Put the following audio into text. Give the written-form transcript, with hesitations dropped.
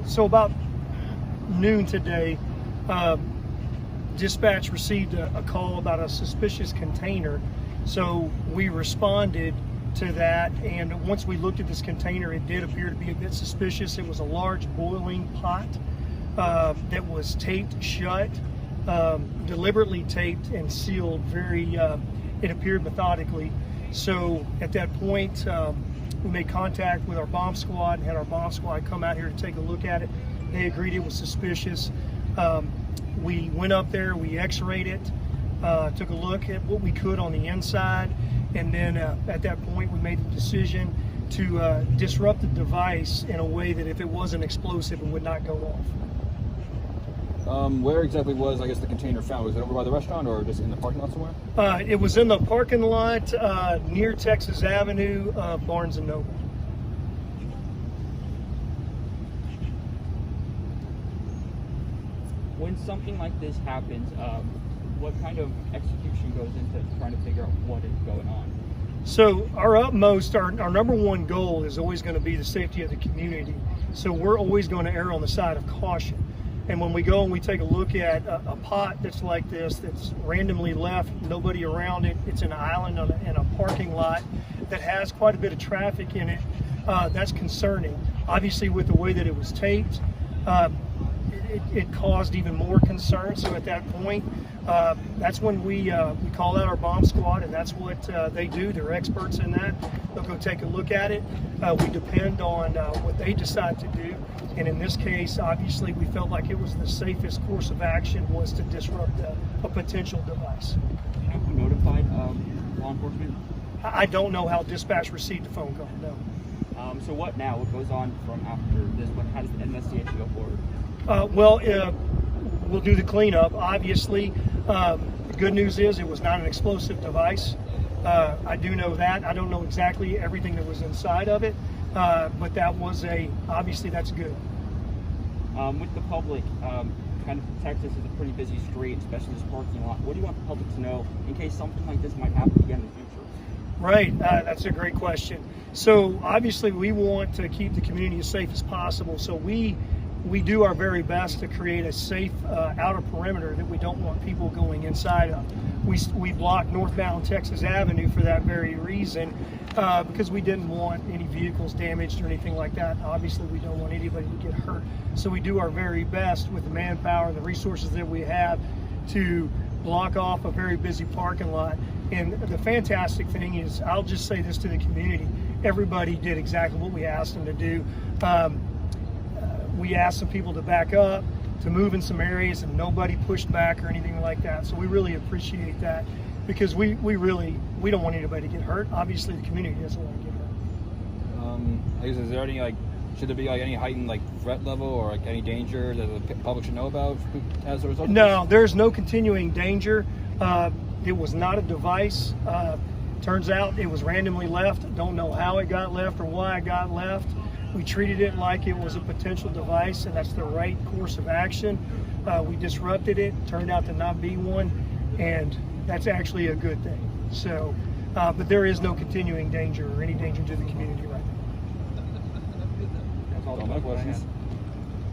So about noon today, dispatch received a call about a suspicious container. So we responded to that, and once we looked at this container, it did appear to be a bit suspicious. It was a large boiling pot that was taped shut, deliberately taped and sealed it appeared methodically. So at that point, we made contact with our bomb squad and had our bomb squad come out here to take a look at it. They agreed it was suspicious. We went up there, we x-rayed it, took a look at what we could on the inside, and then at that point we made the decision to disrupt the device in a way that if it wasn't explosive, it would not go off. Where exactly was, I guess, the container found? Was it over by the restaurant or just in the parking lot somewhere? It was in the parking lot near Texas Avenue, Barnes & Noble. When something like this happens, what kind of execution goes into trying to figure out what is going on? So our number one goal is always going to be the safety of the community. So we're always going to err on the side of caution. And when we go and we take a look at a pot that's like this, that's randomly left, nobody around it, it's an island in a parking lot that has quite a bit of traffic in it, that's concerning. Obviously, with the way that it was taped, it caused even more concern. So at that point, that's when we call out our bomb squad, and that's what they do. They're experts in that. They'll go take a look at it. We depend on what they decide to do. And in this case, obviously, we felt like it was the safest course of action was to disrupt a potential device. Do you know who notified law enforcement? I don't know how dispatch received the phone call, no. So what now? What goes on from after this? How does the investigation go forward? We'll do the cleanup. Obviously, the good news is it was not an explosive device. I do know that. I don't know exactly everything that was inside of it, but that was obviously that's good. With the public, kind of Texas is a pretty busy street, especially this parking lot. What do you want the public to know in case something like this might happen again in the future? Right, that's a great question. So obviously we want to keep the community as safe as possible. So we do our very best to create a safe outer perimeter that we don't want people going inside of. We blocked northbound Texas Avenue for that very reason, because we didn't want any vehicles damaged or anything like that. Obviously, we don't want anybody to get hurt. So we do our very best with the manpower and the resources that we have to block off a very busy parking lot. And the fantastic thing is, I'll just say this to the community, everybody did exactly what we asked them to do. We asked some people to back up, to move in some areas, and nobody pushed back or anything like that. So we really appreciate that, because we don't want anybody to get hurt. Obviously, the community doesn't want to get hurt. Is there any should there be any heightened threat level or any danger that the public should know about as a result? No, there's no continuing danger. It was not a device. Turns out it was randomly left. Don't know how it got left or why it got left. We treated it like it was a potential device, and that's the right course of action. We disrupted it, turned out to not be one, and that's actually a good thing. So, but there is no continuing danger or any danger to the community right now. That's all the questions.